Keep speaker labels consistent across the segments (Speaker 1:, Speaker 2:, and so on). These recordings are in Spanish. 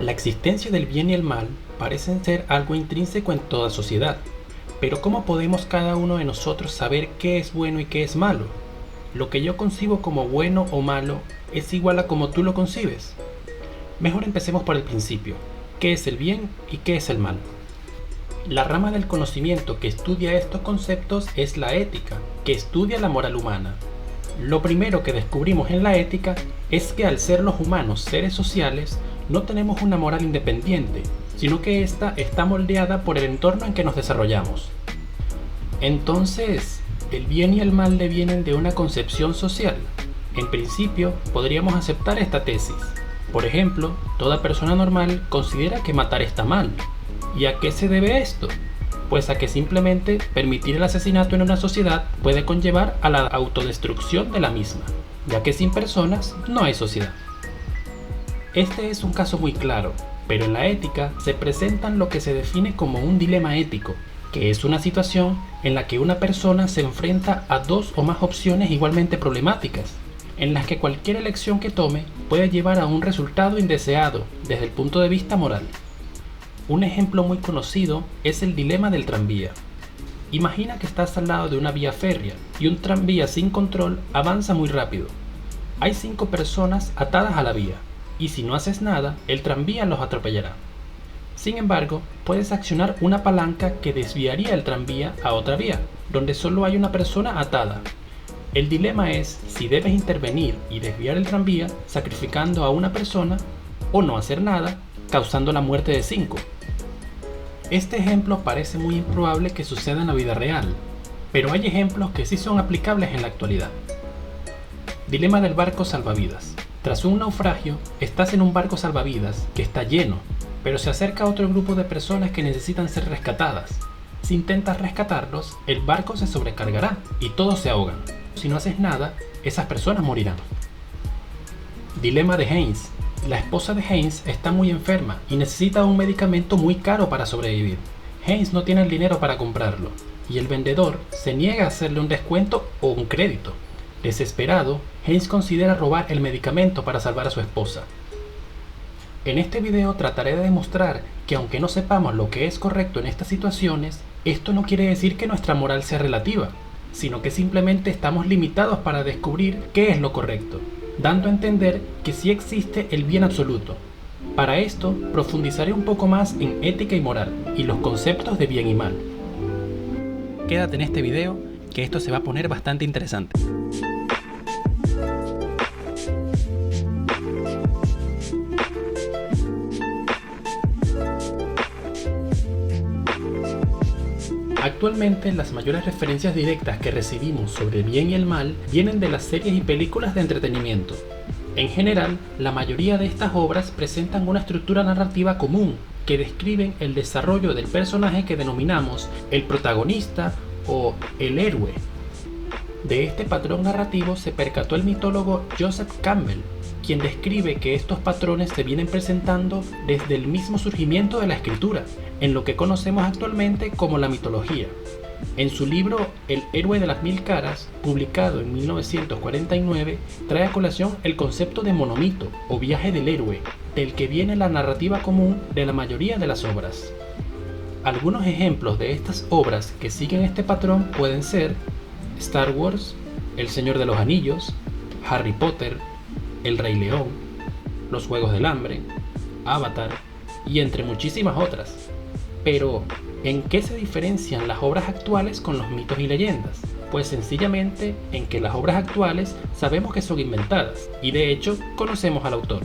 Speaker 1: La existencia del bien y el mal parecen ser algo intrínseco en toda sociedad, pero ¿cómo podemos cada uno de nosotros saber qué es bueno y qué es malo? Lo que yo concibo como bueno o malo es igual a como tú lo concibes. Mejor empecemos por el principio. ¿Qué es el bien y qué es el mal? La rama del conocimiento que estudia estos conceptos es la ética, que estudia la moral humana. Lo primero que descubrimos en la ética es que al ser los humanos seres sociales, no tenemos una moral independiente, sino que ésta está moldeada por el entorno en que nos desarrollamos. Entonces, ¿el bien y el mal devienen de una concepción social? En principio, podríamos aceptar esta tesis. Por ejemplo, toda persona normal considera que matar está mal. ¿Y a qué se debe esto? Pues a que simplemente permitir el asesinato en una sociedad puede conllevar a la autodestrucción de la misma, ya que sin personas no hay sociedad. Este es un caso muy claro, pero en la ética se presentan lo que se define como un dilema ético, que es una situación en la que una persona se enfrenta a dos o más opciones igualmente problemáticas, en las que cualquier elección que tome puede llevar a un resultado indeseado desde el punto de vista moral. Un ejemplo muy conocido es el dilema del tranvía. Imagina que estás al lado de una vía férrea y un tranvía sin control avanza muy rápido. Hay 5 personas atadas a la vía, y si no haces nada, el tranvía los atropellará. Sin embargo, puedes accionar una palanca que desviaría el tranvía a otra vía, donde solo hay una persona atada. El dilema es si debes intervenir y desviar el tranvía sacrificando a una persona o no hacer nada, causando la muerte de 5. Este ejemplo parece muy improbable que suceda en la vida real, pero hay ejemplos que sí son aplicables en la actualidad. Dilema del barco salvavidas. Tras un naufragio, estás en un barco salvavidas que está lleno, pero se acerca otro grupo de personas que necesitan ser rescatadas. Si intentas rescatarlos, el barco se sobrecargará y todos se ahogan. Si no haces nada, esas personas morirán. Dilema de Haynes. La esposa de Haynes está muy enferma y necesita un medicamento muy caro para sobrevivir. Haynes no tiene el dinero para comprarlo, y el vendedor se niega a hacerle un descuento o un crédito. Desesperado, Haynes considera robar el medicamento para salvar a su esposa. En este video trataré de demostrar que aunque no sepamos lo que es correcto en estas situaciones, esto no quiere decir que nuestra moral sea relativa, sino que simplemente estamos limitados para descubrir qué es lo correcto, dando a entender que sí existe el bien absoluto. Para esto, profundizaré un poco más en ética y moral, y los conceptos de bien y mal. Quédate en este video, que esto se va a poner bastante interesante. Actualmente, las mayores referencias directas que recibimos sobre el bien y el mal vienen de las series y películas de entretenimiento. En general, la mayoría de estas obras presentan una estructura narrativa común que describen el desarrollo del personaje que denominamos el protagonista o el héroe. De este patrón narrativo se percató el mitólogo Joseph Campbell, quien describe que estos patrones se vienen presentando desde el mismo surgimiento de la escritura, en lo que conocemos actualmente como la mitología. En su libro El héroe de las mil caras, publicado en 1949, trae a colación el concepto de monomito o viaje del héroe, del que viene la narrativa común de la mayoría de las obras. Algunos ejemplos de estas obras que siguen este patrón pueden ser Star Wars, El Señor de los Anillos, Harry Potter, El Rey León, Los Juegos del Hambre, Avatar y entre muchísimas otras. Pero, ¿en qué se diferencian las obras actuales con los mitos y leyendas? Pues sencillamente en que las obras actuales sabemos que son inventadas y de hecho conocemos al autor.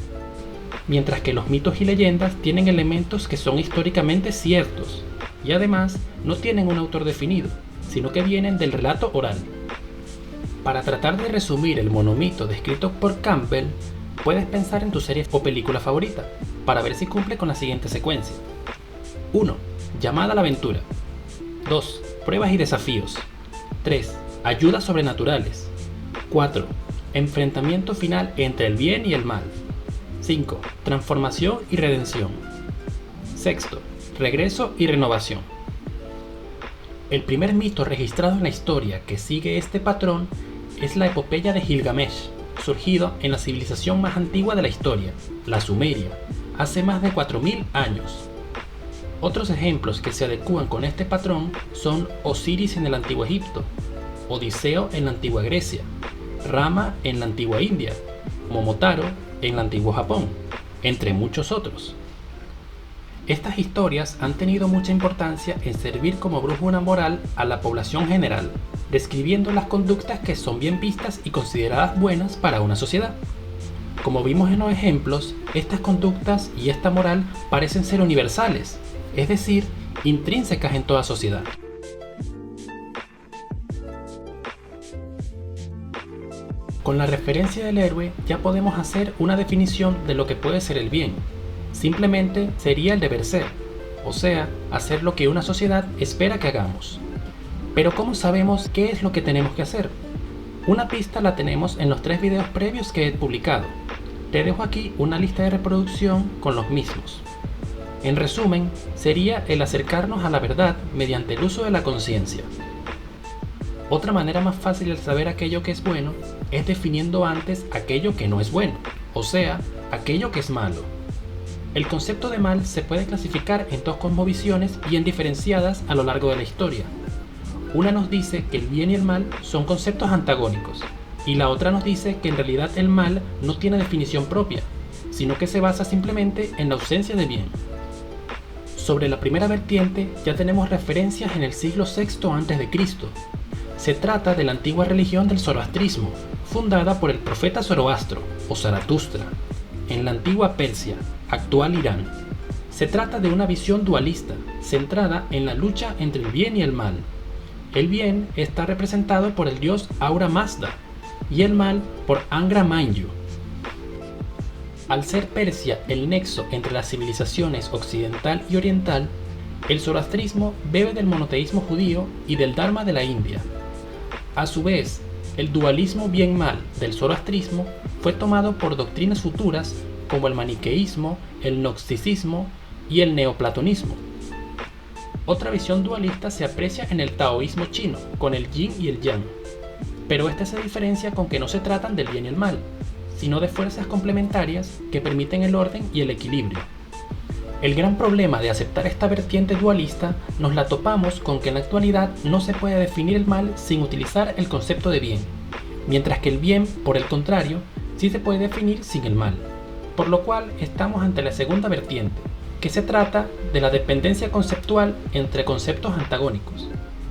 Speaker 1: Mientras que los mitos y leyendas tienen elementos que son históricamente ciertos y además no tienen un autor definido, sino que vienen del relato oral. Para tratar de resumir el monomito descrito por Campbell, puedes pensar en tu serie o película favorita, para ver si cumple con la siguiente secuencia. 1. Llamada a la aventura. 2. Pruebas y desafíos. 3. Ayudas sobrenaturales. 4. Enfrentamiento final entre el bien y el mal. 5. Transformación y redención. 6. Regreso y renovación. El primer mito registrado en la historia que sigue este patrón es la epopeya de Gilgamesh, surgido en la civilización más antigua de la historia, la Sumeria, hace más de 4000 años. Otros ejemplos que se adecúan con este patrón son Osiris en el Antiguo Egipto, Odiseo en la Antigua Grecia, Rama en la Antigua India, Momotaro en el Antiguo Japón, entre muchos otros. Estas historias han tenido mucha importancia en servir como brújula moral a la población general, describiendo las conductas que son bien vistas y consideradas buenas para una sociedad. Como vimos en los ejemplos, estas conductas y esta moral parecen ser universales, es decir, intrínsecas en toda sociedad. Con la referencia del héroe ya podemos hacer una definición de lo que puede ser el bien. Simplemente sería el deber ser, o sea, hacer lo que una sociedad espera que hagamos. Pero ¿cómo sabemos qué es lo que tenemos que hacer? Una pista la tenemos en los 3 videos previos que he publicado. Te dejo aquí una lista de reproducción con los mismos. En resumen, sería el acercarnos a la verdad mediante el uso de la conciencia. Otra manera más fácil de saber aquello que es bueno es definiendo antes aquello que no es bueno, o sea, aquello que es malo. El concepto de mal se puede clasificar en 2 cosmovisiones bien diferenciadas a lo largo de la historia. Una nos dice que el bien y el mal son conceptos antagónicos, y la otra nos dice que en realidad el mal no tiene definición propia, sino que se basa simplemente en la ausencia de bien. Sobre la primera vertiente ya tenemos referencias en el siglo VI a.C. Se trata de la antigua religión del zoroastrismo, fundada por el profeta Zoroastro, o Zaratustra, en la antigua Persia, actual Irán. Se trata de una visión dualista, centrada en la lucha entre el bien y el mal. El bien está representado por el dios Ahura Mazda y el mal por Angra Mainyu. Al ser Persia el nexo entre las civilizaciones occidental y oriental, el zoroastrismo bebe del monoteísmo judío y del Dharma de la India. A su vez, el dualismo bien-mal del zoroastrismo fue tomado por doctrinas futuras como el maniqueísmo, el gnosticismo y el neoplatonismo. Otra visión dualista se aprecia en el taoísmo chino, con el yin y el yang, pero este se diferencia con que no se tratan del bien y el mal, sino de fuerzas complementarias que permiten el orden y el equilibrio. El gran problema de aceptar esta vertiente dualista nos la topamos con que en la actualidad no se puede definir el mal sin utilizar el concepto de bien, mientras que el bien, por el contrario, sí se puede definir sin el mal, por lo cual estamos ante la segunda vertiente, que se trata de la dependencia conceptual entre conceptos antagónicos.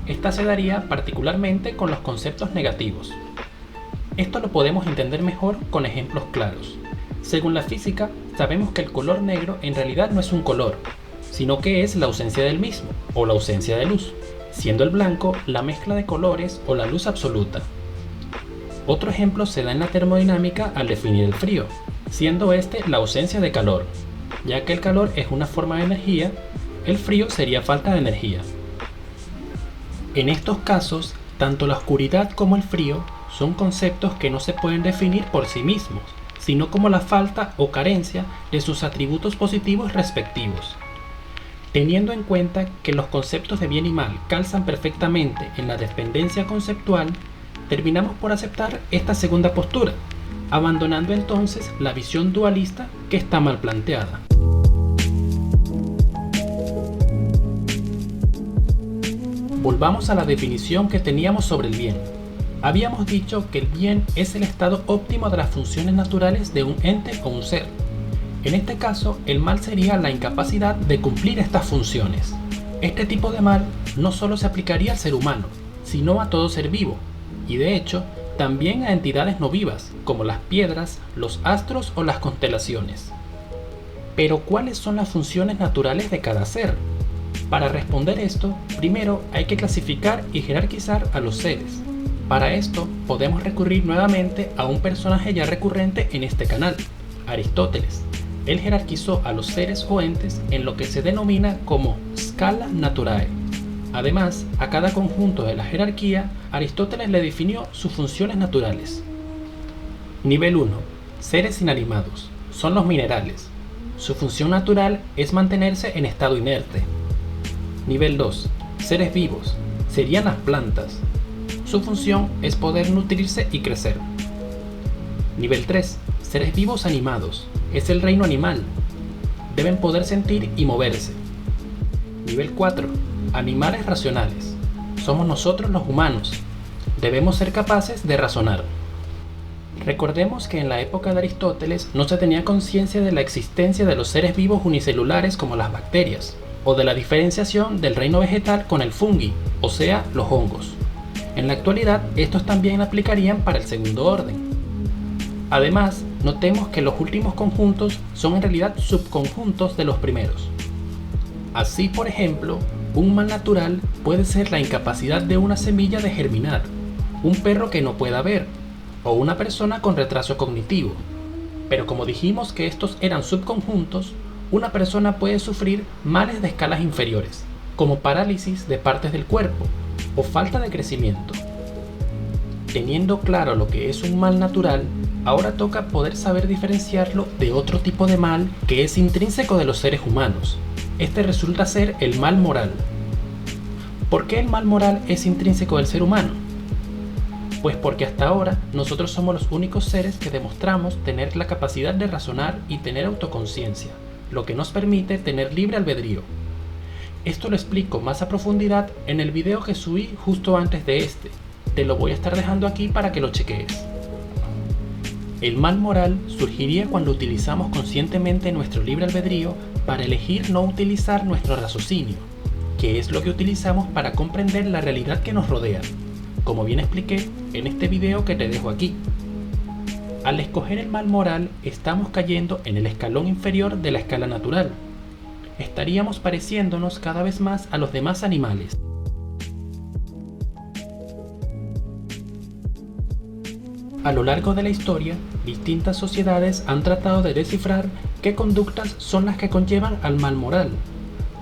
Speaker 1: Esta se daría particularmente con los conceptos negativos. Esto lo podemos entender mejor con ejemplos claros. Según la física, sabemos que el color negro en realidad no es un color, sino que es la ausencia del mismo, o la ausencia de luz, siendo el blanco la mezcla de colores o la luz absoluta. Otro ejemplo se da en la termodinámica al definir el frío, siendo este la ausencia de calor. Ya que el calor es una forma de energía, el frío sería falta de energía. En estos casos, tanto la oscuridad como el frío son conceptos que no se pueden definir por sí mismos, sino como la falta o carencia de sus atributos positivos respectivos. Teniendo en cuenta que los conceptos de bien y mal calzan perfectamente en la dependencia conceptual, terminamos por aceptar esta segunda postura, abandonando entonces la visión dualista que está mal planteada. Volvamos a la definición que teníamos sobre el bien. Habíamos dicho que el bien es el estado óptimo de las funciones naturales de un ente o un ser. En este caso, el mal sería la incapacidad de cumplir estas funciones. Este tipo de mal no solo se aplicaría al ser humano, sino a todo ser vivo, y de hecho, también a entidades no vivas, como las piedras, los astros o las constelaciones. Pero, ¿cuáles son las funciones naturales de cada ser? Para responder esto, primero hay que clasificar y jerarquizar a los seres. Para esto, podemos recurrir nuevamente a un personaje ya recurrente en este canal, Aristóteles. Él jerarquizó a los seres o entes en lo que se denomina como Scala Naturae. Además, a cada conjunto de la jerarquía, Aristóteles le definió sus funciones naturales. Nivel 1. Seres inanimados. Son los minerales. Su función natural es mantenerse en estado inerte. Nivel 2. Seres vivos. Serían las plantas. Su función es poder nutrirse y crecer. Nivel 3. Seres vivos animados. Es el reino animal. deben poder sentir y moverse. Nivel 4. Animales racionales. Somos nosotros los humanos. Debemos ser capaces de razonar. Recordemos que en la época de Aristóteles no se tenía conciencia de la existencia de los seres vivos unicelulares como las bacterias, o de la diferenciación del reino vegetal con el fungi, o sea, los hongos. En la actualidad, estos también aplicarían para el segundo orden. Además, notemos que los últimos conjuntos son en realidad subconjuntos de los primeros. Así, por ejemplo, un mal natural puede ser la incapacidad de una semilla de germinar, un perro que no pueda ver, o una persona con retraso cognitivo. Pero como dijimos que estos eran subconjuntos, una persona puede sufrir males de escalas inferiores, como parálisis de partes del cuerpo o falta de crecimiento. Teniendo claro lo que es un mal natural, ahora toca poder saber diferenciarlo de otro tipo de mal que es intrínseco de los seres humanos. Este resulta ser el mal moral. ¿Por qué el mal moral es intrínseco del ser humano? Pues porque hasta ahora nosotros somos los únicos seres que demostramos tener la capacidad de razonar y tener autoconciencia, lo que nos permite tener libre albedrío. Esto lo explico más a profundidad en el video que subí justo antes de este. Te lo voy a estar dejando aquí para que lo chequees. El mal moral surgiría cuando utilizamos conscientemente nuestro libre albedrío para elegir no utilizar nuestro raciocinio, que es lo que utilizamos para comprender la realidad que nos rodea, como bien expliqué en este video que te dejo aquí. Al escoger el mal moral, estamos cayendo en el escalón inferior de la escala natural. Estaríamos pareciéndonos cada vez más a los demás animales. A lo largo de la historia, distintas sociedades han tratado de descifrar qué conductas son las que conllevan al mal moral.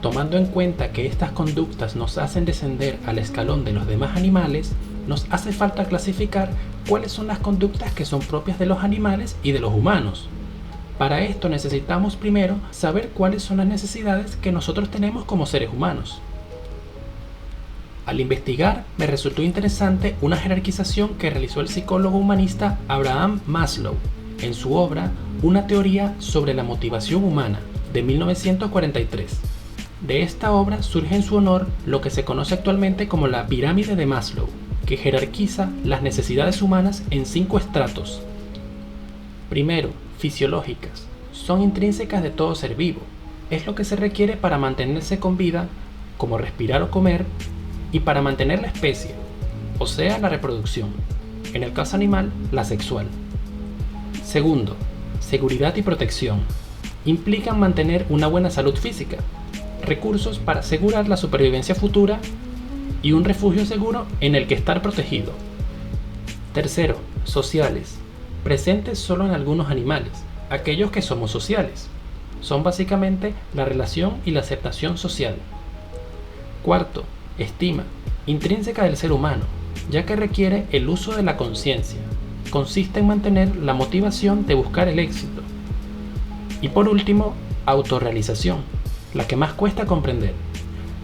Speaker 1: Tomando en cuenta que estas conductas nos hacen descender al escalón de los demás animales, nos hace falta clasificar cuáles son las conductas que son propias de los animales y de los humanos. Para esto necesitamos primero saber cuáles son las necesidades que nosotros tenemos como seres humanos. Al investigar, me resultó interesante una jerarquización que realizó el psicólogo humanista Abraham Maslow en su obra Una teoría sobre la motivación humana, de 1943. De esta obra surge en su honor lo que se conoce actualmente como la pirámide de Maslow, que jerarquiza las necesidades humanas en 5 estratos. Primero, fisiológicas. Son intrínsecas de todo ser vivo. Es lo que se requiere para mantenerse con vida, como respirar o comer, y para mantener la especie, o sea, la reproducción. En el caso animal, la sexual. Segundo, seguridad y protección. Implican mantener una buena salud física, recursos para asegurar la supervivencia futura y un refugio seguro en el que estar protegido. Tercero, sociales. Presentes solo en algunos animales, aquellos que somos sociales. Son básicamente la relación y la aceptación social. Cuarto, estima, intrínseca del ser humano, ya que requiere el uso de la conciencia. Consiste en mantener la motivación de buscar el éxito. Y por último, autorrealización, la que más cuesta comprender.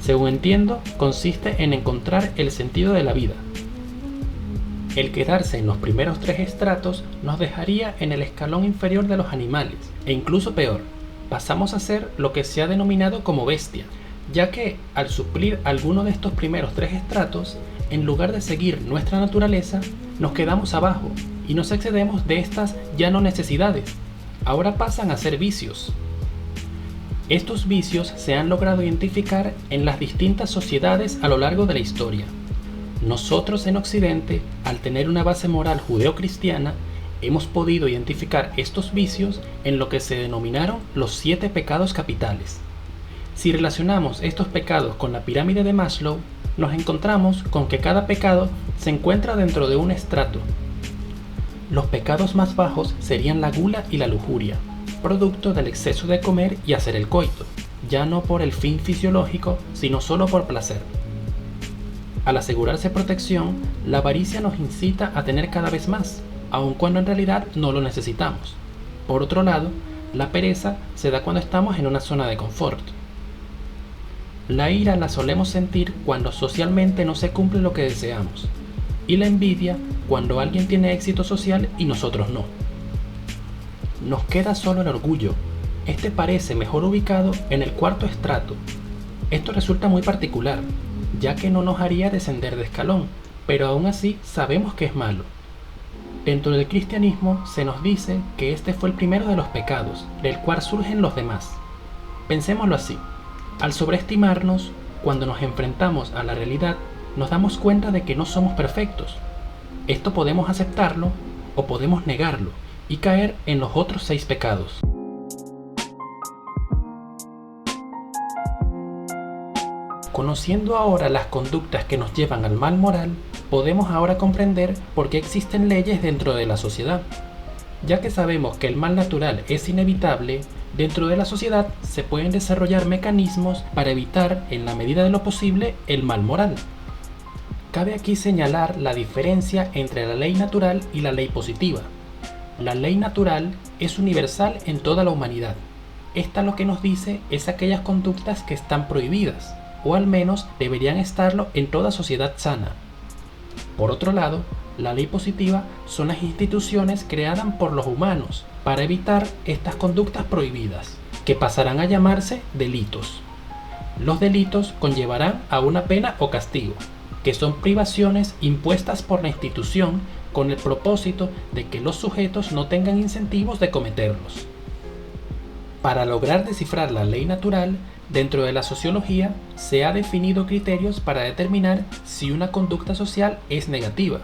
Speaker 1: Según entiendo, consiste en encontrar el sentido de la vida. El quedarse en los primeros 3 estratos nos dejaría en el escalón inferior de los animales, e incluso peor, pasamos a ser lo que se ha denominado como bestia, ya que al suplir alguno de estos primeros 3 estratos, en lugar de seguir nuestra naturaleza, nos quedamos abajo y nos excedemos de estas ya no necesidades. Ahora pasan a ser vicios. Estos vicios se han logrado identificar en las distintas sociedades a lo largo de la historia. Nosotros en Occidente, al tener una base moral judeocristiana, hemos podido identificar estos vicios en lo que se denominaron los 7 pecados capitales. Si relacionamos estos pecados con la pirámide de Maslow, nos encontramos con que cada pecado se encuentra dentro de un estrato. Los pecados más bajos serían la gula y la lujuria, producto del exceso de comer y hacer el coito, ya no por el fin fisiológico, sino solo por placer. Al asegurarse protección, la avaricia nos incita a tener cada vez más, aun cuando en realidad no lo necesitamos. Por otro lado, la pereza se da cuando estamos en una zona de confort. La ira la solemos sentir cuando socialmente no se cumple lo que deseamos, y la envidia cuando alguien tiene éxito social y nosotros no. Nos queda solo el orgullo, Este parece mejor ubicado en el cuarto estrato. Esto resulta muy particular, ya que no nos haría descender de escalón, pero aún así sabemos que es malo. Dentro del cristianismo se nos dice que este fue el primero de los pecados, del cual surgen los demás. Pensémoslo así: al sobreestimarnos, cuando nos enfrentamos a la realidad, nos damos cuenta de que no somos perfectos. Esto podemos aceptarlo o podemos negarlo y caer en los otros 6 pecados. Conociendo ahora las conductas que nos llevan al mal moral, podemos ahora comprender por qué existen leyes dentro de la sociedad. Ya que sabemos que el mal natural es inevitable, dentro de la sociedad se pueden desarrollar mecanismos para evitar, en la medida de lo posible, el mal moral. Cabe aquí señalar la diferencia entre la ley natural y la ley positiva. La ley natural es universal en toda la humanidad. Esta lo que nos dice es aquellas conductas que están prohibidas, o al menos deberían estarlo en toda sociedad sana. Por otro lado, la ley positiva son las instituciones creadas por los humanos para evitar estas conductas prohibidas, que pasarán a llamarse delitos. Los delitos conllevarán a una pena o castigo, que son privaciones impuestas por la institución con el propósito de que los sujetos no tengan incentivos de cometerlos. Para lograr descifrar la ley natural, dentro de la sociología se ha definido criterios para determinar si una conducta social es negativa.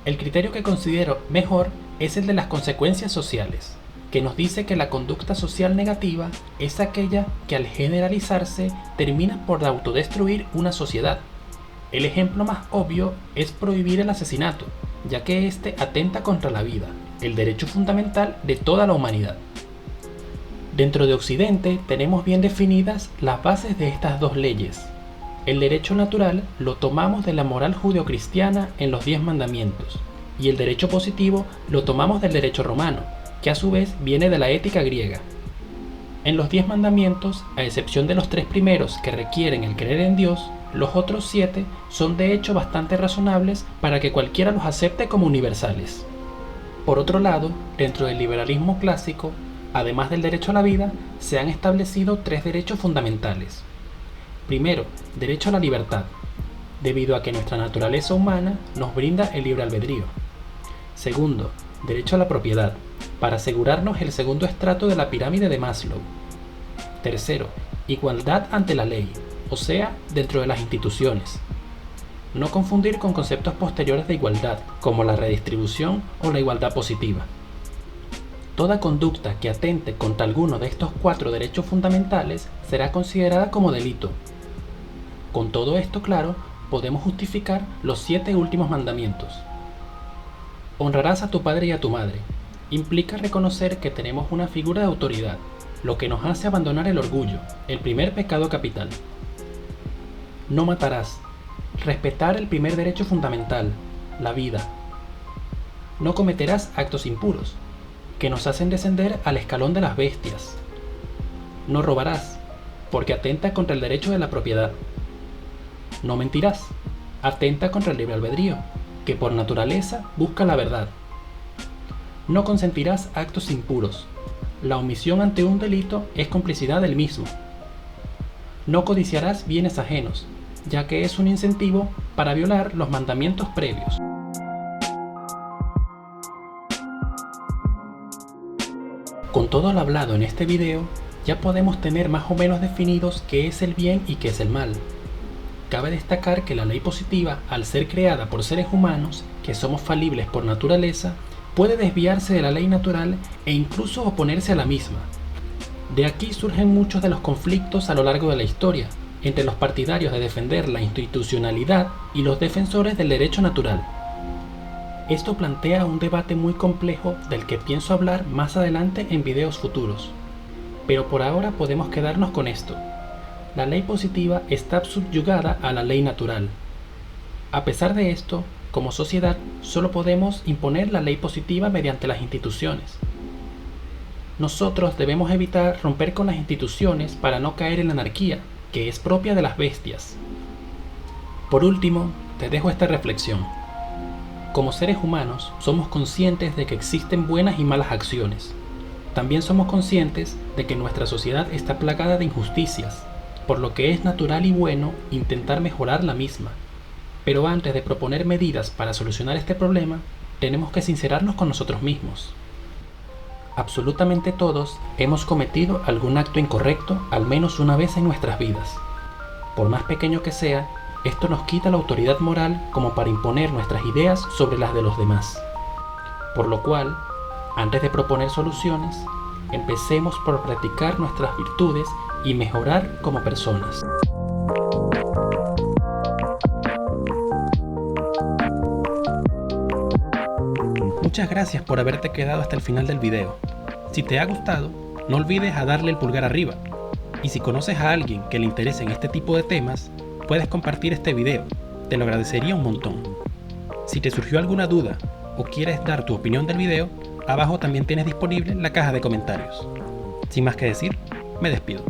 Speaker 1: El criterio que considero mejor es el de las consecuencias sociales, que nos dice que la conducta social negativa es aquella que al generalizarse termina por autodestruir una sociedad. El ejemplo más obvio es prohibir el asesinato, ya que éste atenta contra la vida, el derecho fundamental de toda la humanidad. Dentro de Occidente tenemos bien definidas las bases de estas 2 leyes. El derecho natural lo tomamos de la moral judeocristiana en los 10 mandamientos, y el derecho positivo lo tomamos del derecho romano, que a su vez viene de la ética griega. En los 10 mandamientos, a excepción de los 3 primeros que requieren el creer en Dios, los otros 7 son de hecho bastante razonables para que cualquiera los acepte como universales. Por otro lado, dentro del liberalismo clásico, además del derecho a la vida, se han establecido 3 derechos fundamentales. Primero, derecho a la libertad, debido a que nuestra naturaleza humana nos brinda el libre albedrío. Segundo, derecho a la propiedad, para asegurarnos el segundo estrato de la pirámide de Maslow. Tercero, igualdad ante la ley, o sea, dentro de las instituciones. No confundir con conceptos posteriores de igualdad, como la redistribución o la igualdad positiva. Toda conducta que atente contra alguno de estos 4 derechos fundamentales será considerada como delito. Con todo esto claro, podemos justificar los 7 últimos mandamientos. Honrarás a tu padre y a tu madre. Implica reconocer que tenemos una figura de autoridad, lo que nos hace abandonar el orgullo, el primer pecado capital. No matarás. Respetar el primer derecho fundamental, la vida. No cometerás actos impuros, que nos hacen descender al escalón de las bestias. No robarás, porque atenta contra el derecho de la propiedad. No mentirás, atenta contra el libre albedrío, que por naturaleza busca la verdad. No consentirás actos impuros. La omisión ante un delito es complicidad del mismo. No codiciarás bienes ajenos, ya que es un incentivo para violar los mandamientos previos. Con todo lo hablado en este video, ya podemos tener más o menos definidos qué es el bien y qué es el mal. Cabe destacar que la ley positiva, al ser creada por seres humanos, que somos falibles por naturaleza, puede desviarse de la ley natural e incluso oponerse a la misma. De aquí surgen muchos de los conflictos a lo largo de la historia, entre los partidarios de defender la institucionalidad y los defensores del derecho natural. Esto plantea un debate muy complejo del que pienso hablar más adelante en videos futuros. Pero por ahora podemos quedarnos con esto. La ley positiva está subyugada a la ley natural. A pesar de esto, como sociedad, solo podemos imponer la ley positiva mediante las instituciones. Nosotros debemos evitar romper con las instituciones para no caer en la anarquía, que es propia de las bestias. Por último, te dejo esta reflexión. Como seres humanos, somos conscientes de que existen buenas y malas acciones. También somos conscientes de que nuestra sociedad está plagada de injusticias, por lo que es natural y bueno intentar mejorar la misma. Pero antes de proponer medidas para solucionar este problema, tenemos que sincerarnos con nosotros mismos. Absolutamente todos hemos cometido algún acto incorrecto al menos una vez en nuestras vidas. Por más pequeño que sea, esto nos quita la autoridad moral como para imponer nuestras ideas sobre las de los demás. Por lo cual, antes de proponer soluciones, empecemos por practicar nuestras virtudes y mejorar como personas. Muchas gracias por haberte quedado hasta el final del video. Si te ha gustado, no olvides a darle el pulgar arriba. Y si conoces a alguien que le interese en este tipo de temas, puedes compartir este video. Te lo agradecería un montón. Si te surgió alguna duda o quieres dar tu opinión del video, abajo también tienes disponible la caja de comentarios. Sin más que decir, me despido.